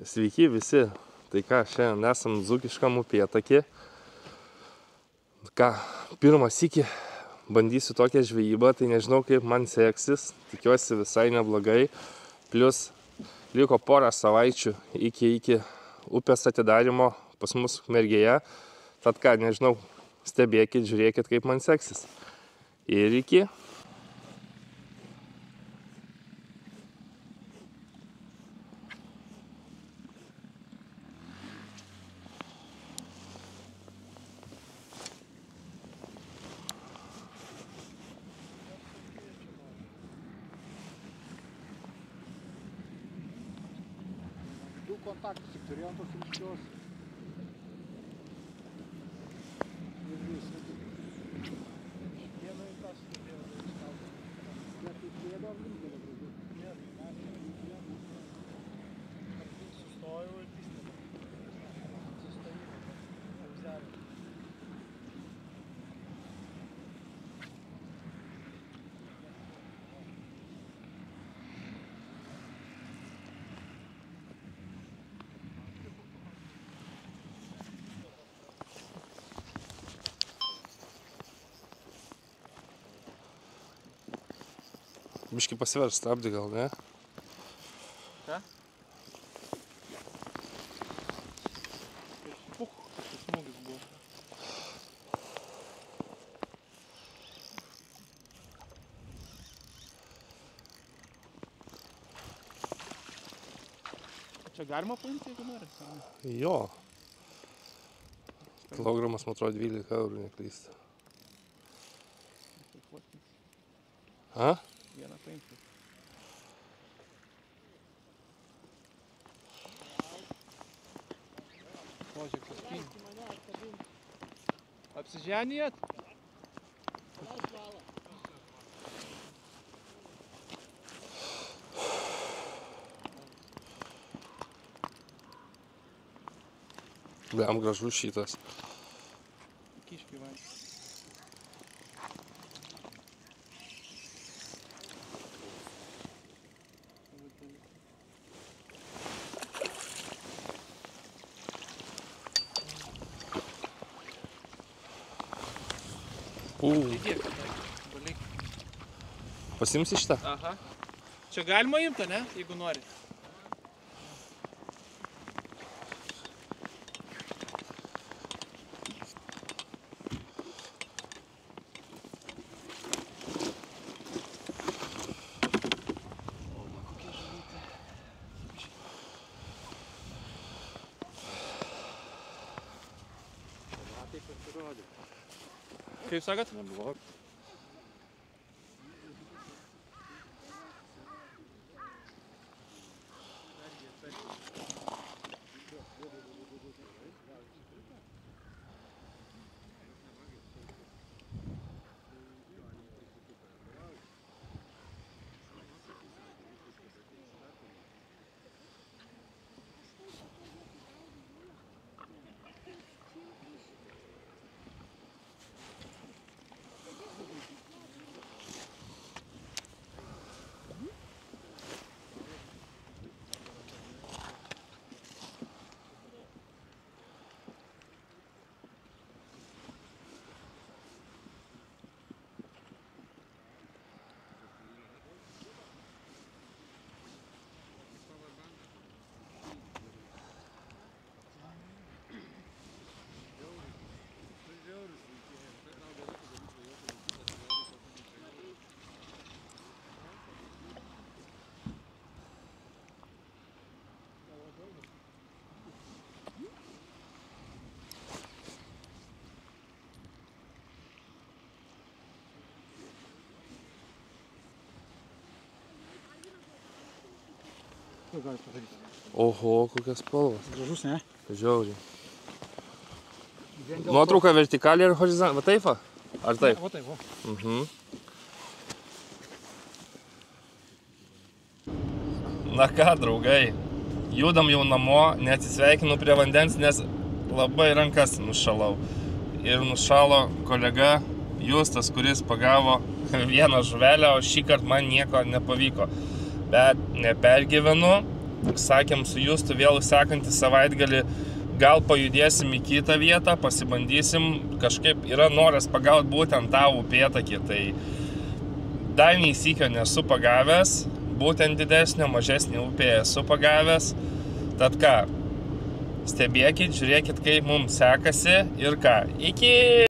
Sveiki visi, tai ką, šiandien esam dzūkiškam upėtakį. Ką, pirmą sykį bandysiu tokią žvejybą, tai nežinau kaip man seksis, tikiuosi visai neblogai. Plius liko porą savaičių iki upės atidarimo pas mus Ukmergėje. Tad ką, nežinau, stebėkit, žiūrėkit kaip man seksis. Ir iki. Kontaktus tik turėjom tos ryškios. Ir visi. Vieno į tas turėjom įskauti. Bet tai kėdom vienintelė gražiai. Sustojau ir pistinau. Sustojimą. Apzerį. Biškį pasivers stabdį gal, ne? Ką? Puch, tas smūgis buvo. Čia galima paimti, jeigu nori? Jo. Kilogramas, man atrodo, 12 eurų neklysta. A? Vieną paimti. Požiūrėk, suspinti. Apsiženijat? Bliam gražus šitas. Kiškiai man. Pasimsi šitą? Aha. Čia galima imti, ne? Jeigu nori. Kaip sakat? Neblok. Oho, kokias spalvas. Gražus, ne? Žiauriai. Nuotrauka vertikaliai ar horizontaliai? Va taip, va? Ar taip? Va taip, va. Na ką, draugai, judam jau namo, neatsisveikinu prie vandens, nes labai rankas nušalau. Ir nušalo kolega Justas, kuris pagavo vieną žuvelę, o šį kartą man nieko nepavyko. Bet nepergyvenu, sakėm su Justu vėl sekantį savaitgalį gal pajudėsim į kitą vietą, pasibandysim, kažkaip yra noras pagauti būtent tą upėtakį, tai dar nei sykio nesu pagavęs, būtent didesnio, mažesnį upėje esu pagavęs, tad ką, stebėkit, žiūrėkit, kaip mums sekasi ir ką, iki!